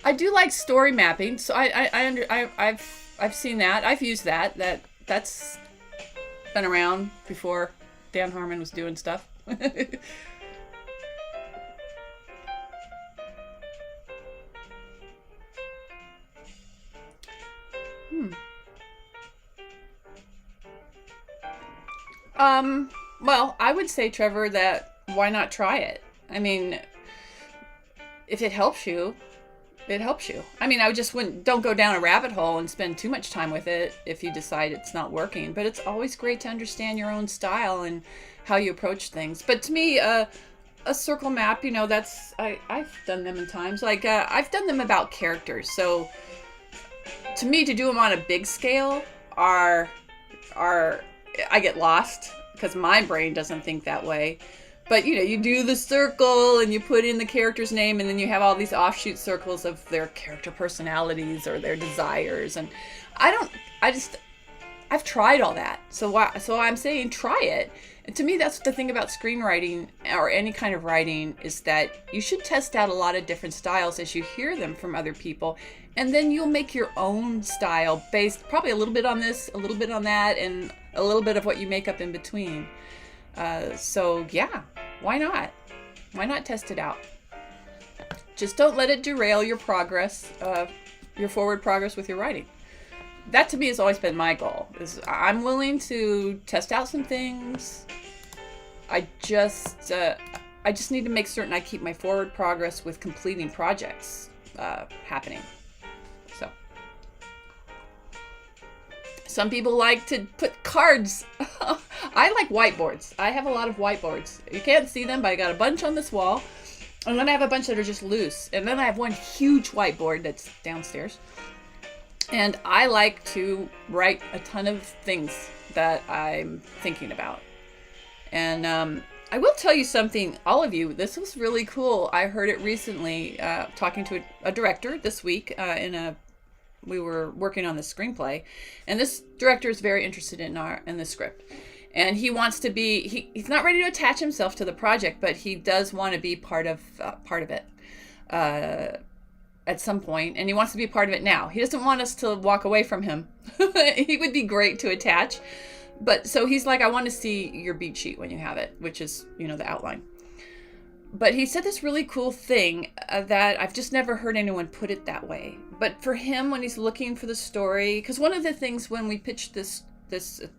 [SPEAKER 1] I do like story mapping, so I've seen that. I've used that. That's been around before Dan Harmon was doing stuff. Well, I would say, Trevor, that why not try it? I mean, if it helps you, it helps you. I mean, don't go down a rabbit hole and spend too much time with it if you decide it's not working. But it's always great to understand your own style and how you approach things. But to me, a circle map, you know, I've done them in times. Like, I've done them about characters. So to me, to do them on a big scale I get lost, because my brain doesn't think that way. But, you know, you do the circle and you put in the character's name, and then you have all these offshoot circles of their character personalities or their desires. And I've tried all that. So I'm saying try it. And to me, that's the thing about screenwriting or any kind of writing, is that you should test out a lot of different styles as you hear them from other people. And then you'll make your own style based probably a little bit on this, a little bit on that, and a little bit of what you make up in between. So yeah, why not? Why not test it out? Just don't let it derail your progress, your forward progress with your writing. That to me has always been my goal. Is I'm willing to test out some things. I just need to make certain I keep my forward progress with completing projects happening. So. Some people like to put cards. I like whiteboards. I have a lot of whiteboards. You can't see them, but I got a bunch on this wall. And then I have a bunch that are just loose. And then I have one huge whiteboard that's downstairs. And I like to write a ton of things that I'm thinking about. And I will tell you something, all of you, this was really cool. I heard it recently talking to a director this week we were working on the screenplay, and this director is very interested in the script, and he wants to be. He's not ready to attach himself to the project, but he does want to be part of it at some point, and he wants to be part of it now. He doesn't want us to walk away from him. He would be great to attach, but so he's like, I want to see your beat sheet when you have it, which is, you know, the outline. But he said this really cool thing that I've just never heard anyone put it that way. But for him, when he's looking for the story, because one of the things when we pitched this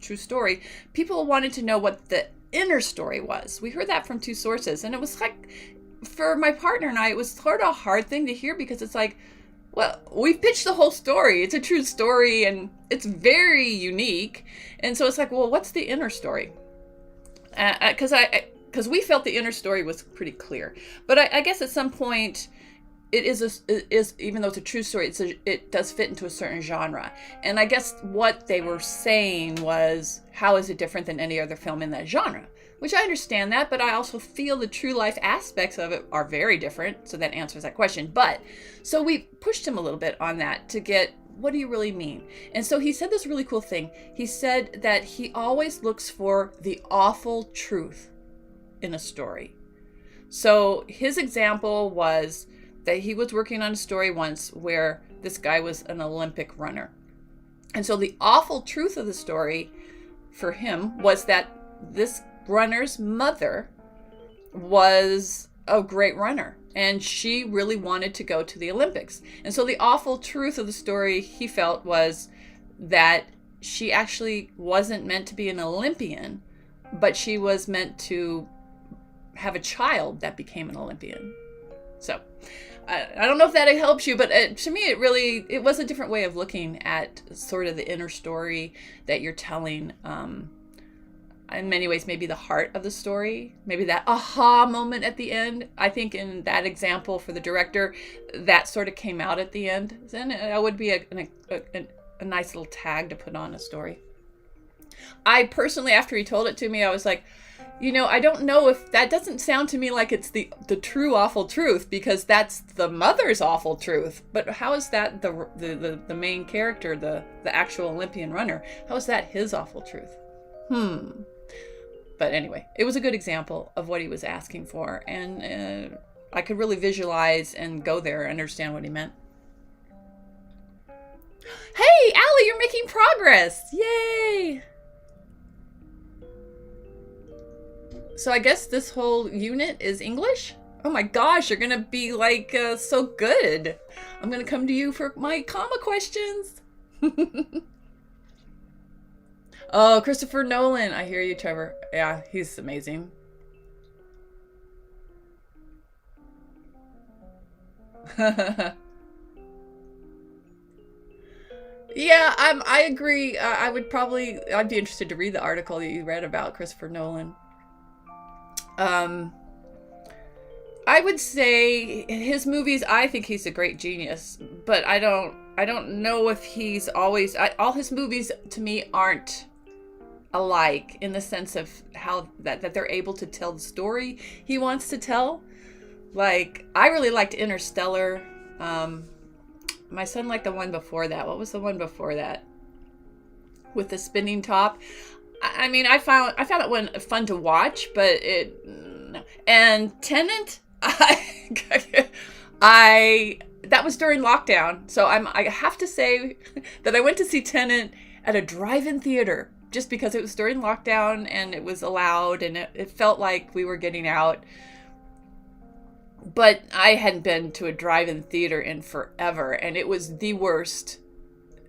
[SPEAKER 1] true story, people wanted to know what the inner story was. We heard that from two sources, and it was like, for my partner and I, it was sort of a hard thing to hear, because it's like, well, we've pitched the whole story. It's a true story, and it's very unique. And so it's like, well, what's the inner story? Because we felt the inner story was pretty clear. But I guess at some point, it is even though it's a true story, it does fit into a certain genre. And I guess what they were saying was, how is it different than any other film in that genre? which I understand that, but I also feel the true life aspects of it are very different. So that answers that question. But so we pushed him a little bit on that to get, what do you really mean? And so he said this really cool thing. He said that he always looks for the awful truth in a story. So his example was that he was working on a story once where this guy was an Olympic runner. And so the awful truth of the story for him was that this runner's mother was a great runner and she really wanted to go to the Olympics. And so the awful truth of the story, he felt, was that she actually wasn't meant to be an Olympian, but she was meant to have a child that became an Olympian. So I don't know if that helps you, but to me it was a different way of looking at sort of the inner story that you're telling. In many ways, maybe the heart of the story, maybe that aha moment at the end. I think in that example for the director, that sort of came out at the end. Then that would be a nice little tag to put on a story. I personally, after he told it to me, I was like, I don't know if that doesn't sound to me like it's the true awful truth, because that's the mother's awful truth. But how is that the main character, the actual Olympian runner? How is that his awful truth? But anyway, it was a good example of what he was asking for, and I could really visualize and go there and understand what he meant. Hey, Allie, you're making progress! Yay! So I guess this whole unit is English? Oh my gosh, you're gonna be like so good. I'm gonna come to you for my comma questions. Oh, Christopher Nolan. I hear you, Trevor. Yeah, he's amazing. Yeah, I agree. I'd be interested to read the article that you read about Christopher Nolan. I would say his movies, I think he's a great genius, but I don't know if he's always, all his movies to me aren't alike in the sense of how that they're able to tell the story he wants to tell. Like, I really liked Interstellar. My son liked the one before that. What was the one before that? With the spinning top. I mean, I found it one fun to watch, but and Tenet, that was during lockdown. So I have to say that I went to see Tenet at a drive-in theater just because it was during lockdown and it was allowed and it felt like we were getting out. But I hadn't been to a drive-in theater in forever, and it was the worst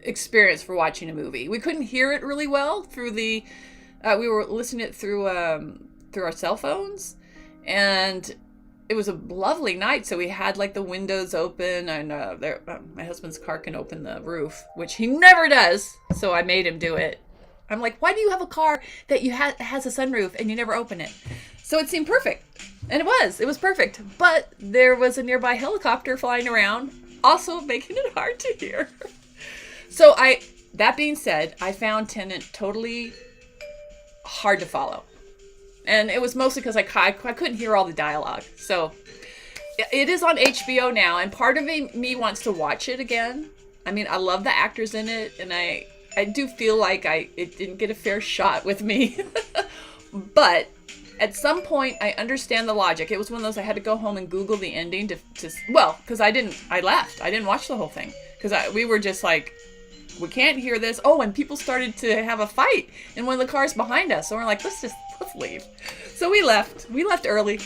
[SPEAKER 1] experience for watching a movie. We couldn't hear it really well through we were listening to it through our cell phones, and it was a lovely night. So we had like the windows open, and my husband's car can open the roof, which he never does. So I made him do it. I'm like, why do you have a car that has a sunroof and you never open it? So it seemed perfect. And it was perfect. But there was a nearby helicopter flying around, also making it hard to hear. So that being said, I found Tenet totally hard to follow. And it was mostly because I couldn't hear all the dialogue. So it is on HBO now, and part of me wants to watch it again. I mean, I love the actors in it, and I do feel like it didn't get a fair shot with me. But at some point, I understand the logic. It was one of those I had to go home and Google the ending because I left. I didn't watch the whole thing because we were just like, we can't hear this. Oh, and people started to have a fight in one of the cars behind us. So we're like, let's leave. So we left. We left early.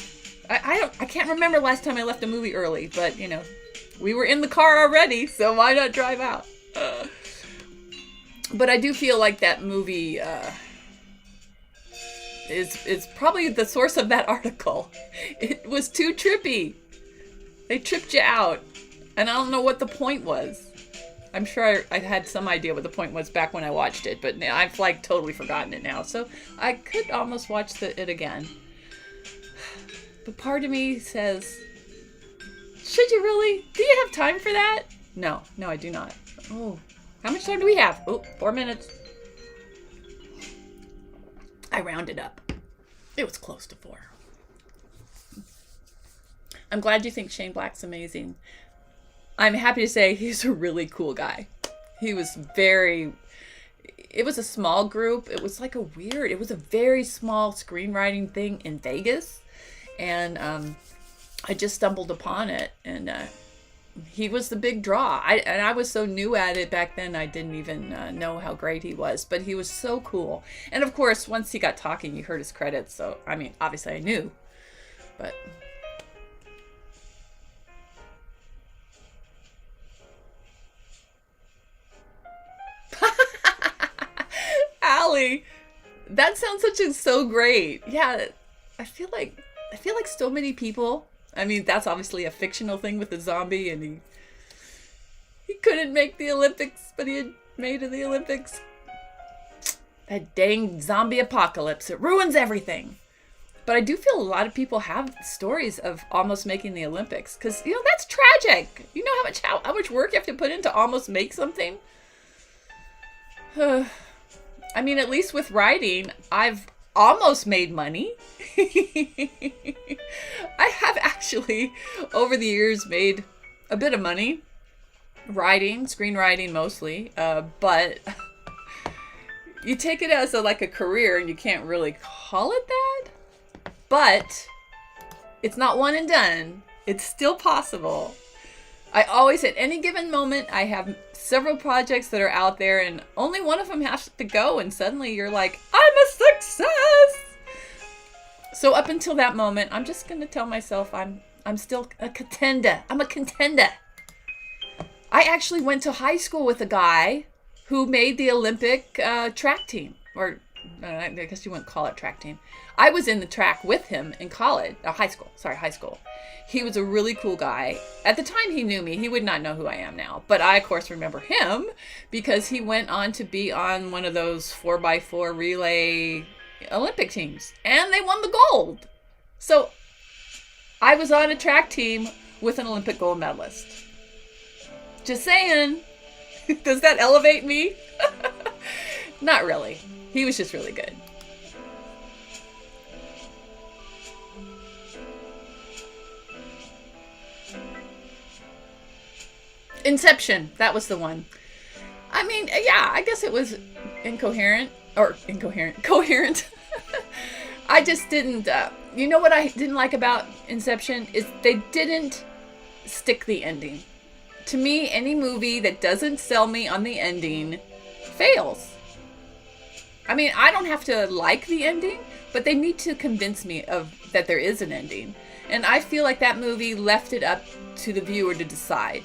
[SPEAKER 1] I can't remember last time I left a movie early, but we were in the car already, so why not drive out? But I do feel like that movie is probably the source of that article. It was too trippy. They tripped you out. And I don't know what the point was. I'm sure I had some idea what the point was back when I watched it, but I've like totally forgotten it now. So I could almost watch it again. But part of me says, should you really? Do you have time for that? No, I do not. Oh, how much time do we have? Oh, 4 minutes. I rounded up. It was close to 4. I'm glad you think Shane Black's amazing. I'm happy to say he's a really cool guy. He was very... It was a small group. It was like it was a very small screenwriting thing in Vegas. And I just stumbled upon it. And he was the big draw. I was so new at it back then, I didn't even know how great he was. But he was so cool. And of course, once he got talking, you heard his credits. So, I mean, obviously I knew. But... Allie, that sounds so great. Yeah, I feel like so many people. I mean, that's obviously a fictional thing with the zombie, and he couldn't make the Olympics, but he had made the Olympics. That dang zombie apocalypse, it ruins everything. But I do feel a lot of people have stories of almost making the Olympics, because that's tragic. You know how much work you have to put in to almost make something. I mean, at least with writing, I've almost made money. I have actually, over the years, made a bit of money. Writing, screenwriting mostly. But you take it as a career, and you can't really call it that. But it's not one and done. It's still possible. I always, at any given moment, I have several projects that are out there, and only one of them has to go, and suddenly you're like, I'm a success! So up until that moment, I'm just going to tell myself I'm still a contender. I'm a contender. I actually went to high school with a guy who made the Olympic track team. Or, I guess you wouldn't call it track team. I was in the track with him in college. High school. He was a really cool guy. At the time he knew me, he would not know who I am now. But I, of course, remember him because he went on to be on one of those 4x4 relay Olympic teams. And they won the gold. So I was on a track team with an Olympic gold medalist. Just saying. Does that elevate me? Not really. He was just really good. Inception, that was the one. I mean, yeah, I guess it was coherent. I just didn't, you know what I didn't like about Inception is they didn't stick the ending. To me, any movie that doesn't sell me on the ending fails. I mean, I don't have to like the ending, but they need to convince me that there is an ending. And I feel like that movie left it up to the viewer to decide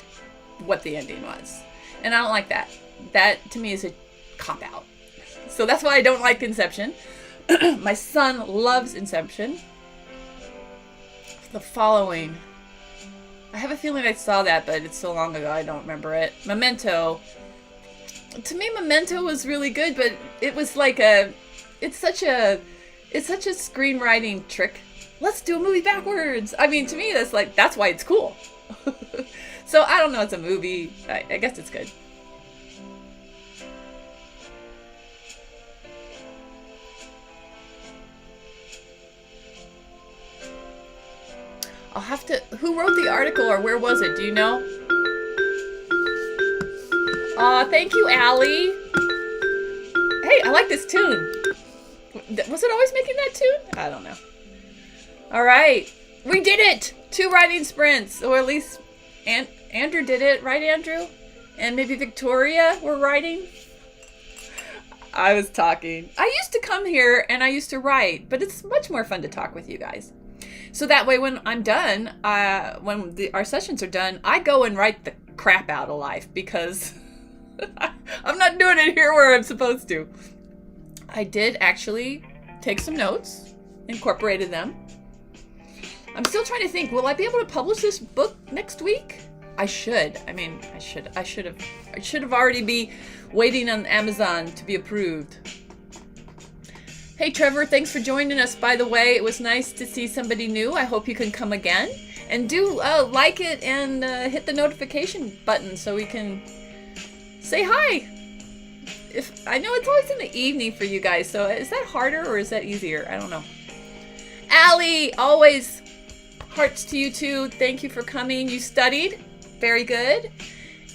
[SPEAKER 1] what the ending was. And I don't like that. That, to me, is a cop-out. So that's why I don't like Inception. My son loves Inception. The following. I have a feeling I saw that, but it's so long ago I don't remember it. Memento. To me, Memento was really good, but it was like it's such a screenwriting trick. Let's do a movie backwards. I mean, to me, that's why it's cool. So I don't know. It's a movie. I guess it's good. I'll have to... Who wrote the article or where was it? Do you know? Aw, thank you, Allie. Hey, I like this tune. Was it always making that tune? I don't know. All right. We did it! 2 writing sprints. Or at least Andrew did it. Right, Andrew? And maybe Victoria were writing? I was talking. I used to come here and I used to write, but it's much more fun to talk with you guys. So that way when I'm done, when our sessions are done, I go and write the crap out of life because I'm not doing it here where I'm supposed to. I did actually take some notes, incorporated them. I'm still trying to think, will I be able to publish this book next week? I should. I mean, I should have already be waiting on Amazon to be approved. Hey Trevor, thanks for joining us, by the way. It was nice to see somebody new. I hope you can come again. And do like it and hit the notification button so we can say hi. I know it's always in the evening for you guys, so is that harder or is that easier? I don't know. Allie, always hearts to you too. Thank you for coming. You studied. Very good.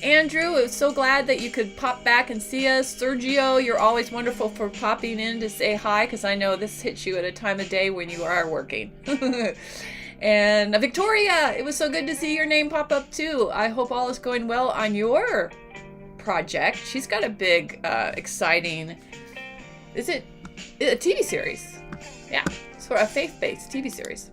[SPEAKER 1] Andrew, I was so glad that you could pop back and see us. Sergio, you're always wonderful for popping in to say hi, because I know this hits you at a time of day when you are working. And Victoria, it was so good to see your name pop up too. I hope all is going well on your project. She's got a big, exciting, is it a TV series? Yeah, it's for a faith-based TV series.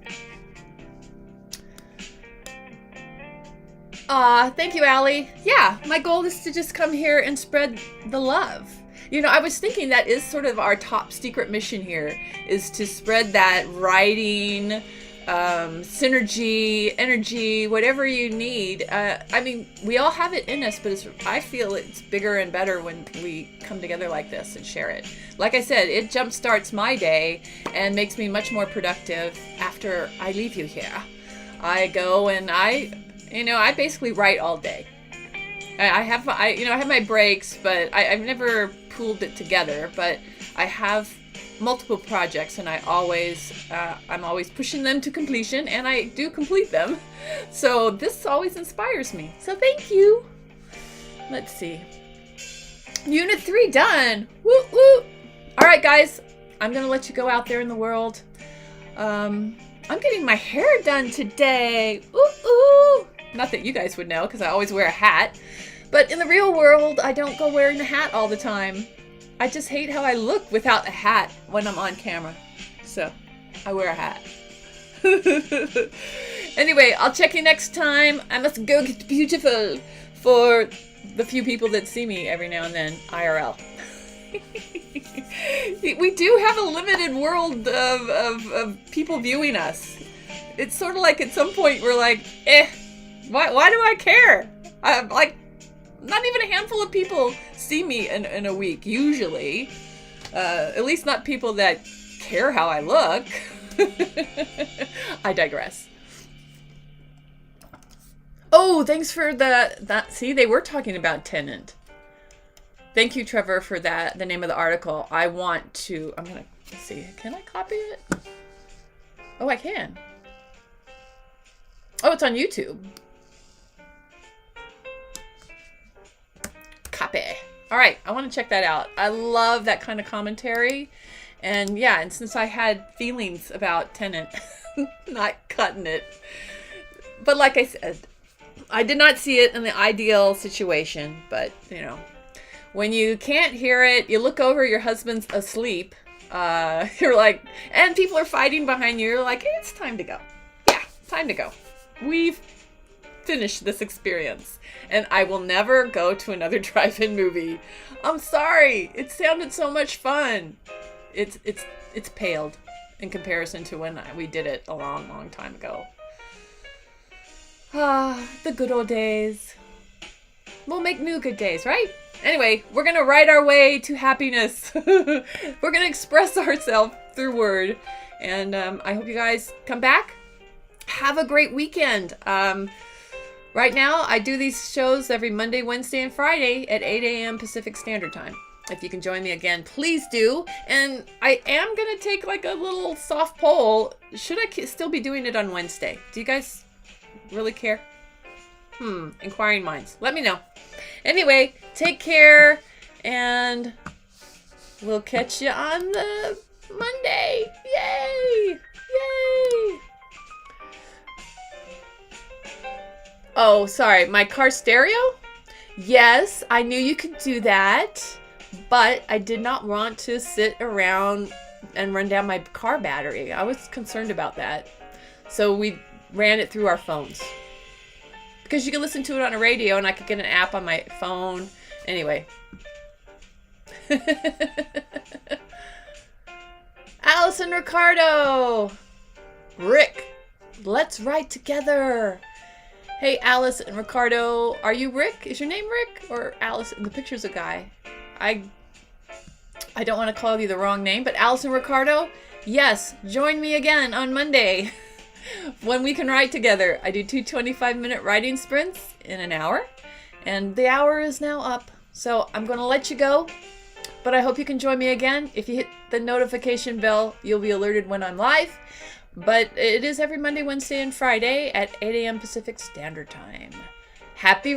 [SPEAKER 1] Thank you, Allie. Yeah, my goal is to just come here and spread the love. You know, I was thinking that is sort of our top secret mission here, is to spread that writing, synergy, energy, whatever you need. I mean, we all have it in us, but I feel it's bigger and better when we come together like this and share it. Like I said, it jumpstarts my day and makes me much more productive after I leave you here. I go and I basically write all day. I have my breaks, but I've never pooled it together. But I have multiple projects, and I'm always pushing them to completion, and I do complete them. So this always inspires me. So thank you. Let's see. Unit 3 done. Woo woo. All right, guys. I'm gonna let you go out there in the world. I'm getting my hair done today. Ooh ooh. Not that you guys would know, because I always wear a hat. But in the real world, I don't go wearing a hat all the time. I just hate how I look without a hat when I'm on camera. So, I wear a hat. Anyway, I'll check you next time. I must go get beautiful for the few people that see me every now and then, IRL. We do have a limited world of people viewing us. It's sort of like at some point we're like, why do I care? Like, not even a handful of people see me in a week, usually. At least not people that care how I look. I digress. Oh, thanks for that. See, they were talking about Tenet. Thank you, Trevor, for that. The name of the article. I'm gonna, let's see. Can I copy it? Oh, I can. Oh, it's on YouTube. Copy. All right, I want to check that out. I love that kind of commentary. And yeah, and since I had feelings about Tenet, not cutting it. But like I said, I did not see it in the ideal situation. But, you know, when you can't hear it, you look over, your husband's asleep. You're like, and people are fighting behind you. You're like, hey, it's time to go. Yeah, time to go. We've finished this experience. And I will never go to another drive-in movie. I'm sorry. It sounded so much fun. It's paled in comparison to when we did it a long, long time ago. Ah, the good old days. We'll make new good days, right? Anyway, we're going to write our way to happiness. We're going to express ourselves through word. And I hope you guys come back. Have a great weekend. Right now, I do these shows every Monday, Wednesday, and Friday at 8 a.m. Pacific Standard Time. If you can join me again, please do. And I am going to take like a little soft poll. Should I still be doing it on Wednesday? Do you guys really care? Inquiring minds. Let me know. Anyway, take care, and we'll catch you on the Monday. Yay! Yay! Oh, sorry, my car stereo? Yes, I knew you could do that, but I did not want to sit around and run down my car battery. I was concerned about that. So we ran it through our phones. Because you can listen to it on a radio, and I could get an app on my phone. Anyway. Allison Ricardo! Rick, let's write together. Hey, Alice and Ricardo, are you Rick? Is your name Rick? Or Alice? The picture's a guy. I don't want to call you the wrong name, but Alice and Ricardo, yes, join me again on Monday when we can write together. I do 2 25-minute writing sprints in an hour, and the hour is now up. So I'm going to let you go, but I hope you can join me again. If you hit the notification bell, you'll be alerted when I'm live. But it is every Monday, Wednesday, and Friday at 8 a.m. Pacific Standard Time. Happy